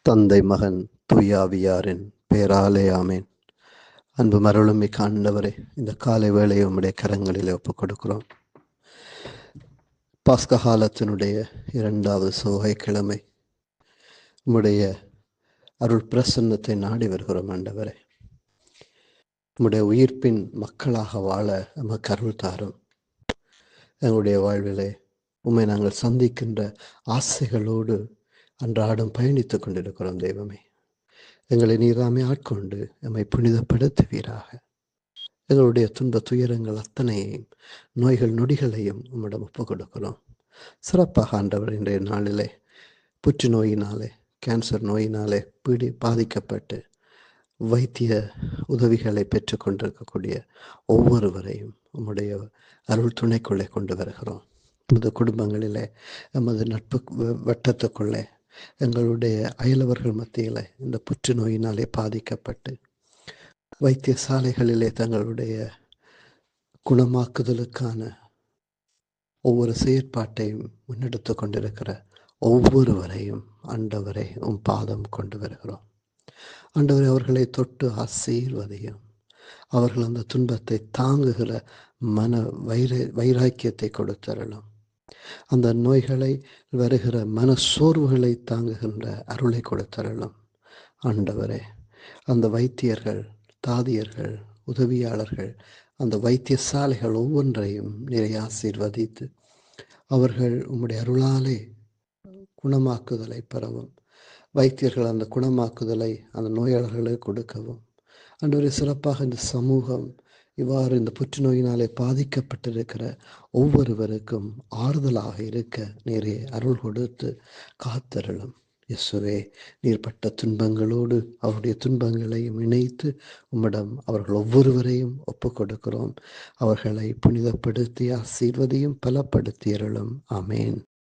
தந்தை மகன் தூயாவியாரின் பேராலே ஆமேன். அன்பு மருளுமிக்க ஆண்டவரே, இந்த காலை வேளையை உம்முடைய கரங்களிலே ஒப்புக் கொடுக்கிறோம். பாஸ்க காலத்தினுடைய 2வது செவ்வாய்க்கிழமை உம்முடைய அருள் பிரசன்னத்தை நாடி வருகிறோம். ஆண்டவரே, உம்முடைய உயிர்ப்பின் மக்களாக வாழ நமக்கு அருள் தாரும். எங்களுடைய வாழ்விலே உம்மை நாங்கள் சந்திக்கின்ற ஆசைகளோடு அன்றாடம் பயணித்துக் கொண்டிருக்கிறோம். தெய்வமே, எங்களை நீராமே ஆட்கொண்டு எம்மை புனிதப்படுத்துவீராக. எங்களுடைய துன்ப துயரங்கள் அத்தனையையும், நோய்கள் நொடிகளையும் உம்மிடம் ஒப்புக் கொடுக்கிறோம். சிறப்பாக ஆண்டவர், இன்றைய நாளிலே புற்றுநோயினாலே, கேன்சர் நோயினாலே பாதிக்கப்பட்டு வைத்திய உதவிகளை பெற்றுக்கொண்டிருக்கக்கூடிய ஒவ்வொருவரையும் உம்முடைய அருள் துணைக்குள்ளே கொண்டு வருகிறோம். எமது குடும்பங்களிலே, எமது நட்பு வட்டத்துக்குள்ளே, எங்களுடைய அயலவர்கள் மத்தியில் இந்த புற்றுநோயினாலே பாதிக்கப்பட்டு வைத்தியசாலைகளிலே தங்களுடைய குணமாக்குதலுக்கான ஒவ்வொரு செயற்பாட்டையும் முன்னெடுத்து கொண்டிருக்கிற ஒவ்வொருவரையும் ஆண்டவரை உம் பாதம் கொண்டு வருகிறோம். ஆண்டவரை, அவர்களை தொட்டு ஆசீர்வதியும். அவர்கள் அந்த துன்பத்தை தாங்குகிற மன வைராக்கியத்தை கொடுத்தரலும். அந்த நோய்களை வருகிற மன சோர்வுகளை தாங்குகின்ற அருளை கொடுத்தரலும். ஆண்டவரே, அந்த வைத்தியர்கள், தாதியர்கள், உதவியாளர்கள், அந்த வைத்தியசாலைகள் ஒவ்வொன்றையும் நிறைய ஆசீர்வதித்து அவர்கள் உம்முடைய அருளாலே குணமாக்குதலை பெறவும், வைத்தியர்கள் அந்த குணமாக்குதலை அந்த நோயாளர்களுக்கு கொடுக்கவும். ஆண்டவரே, சிறப்பாக இந்த சமூகம் இவ்வாறு இந்த புற்றுநோயினாலே பாதிக்கப்பட்டிருக்கிற ஒவ்வொருவருக்கும் ஆறுதலாக இருக்க நிறைய அருள் கொடுத்து காத்தருளும். இயேசுவே, நீர் பட்ட துன்பங்களோடு அவருடைய துன்பங்களையும் இணைத்து உம்மிடம் அவர்கள் ஒவ்வொருவரையும் ஒப்புக் கொடுக்கிறோம். அவர்களை புனிதப்படுத்தி ஆசீர்வதியும் பலப்படுத்தியருளும். ஆமேன்.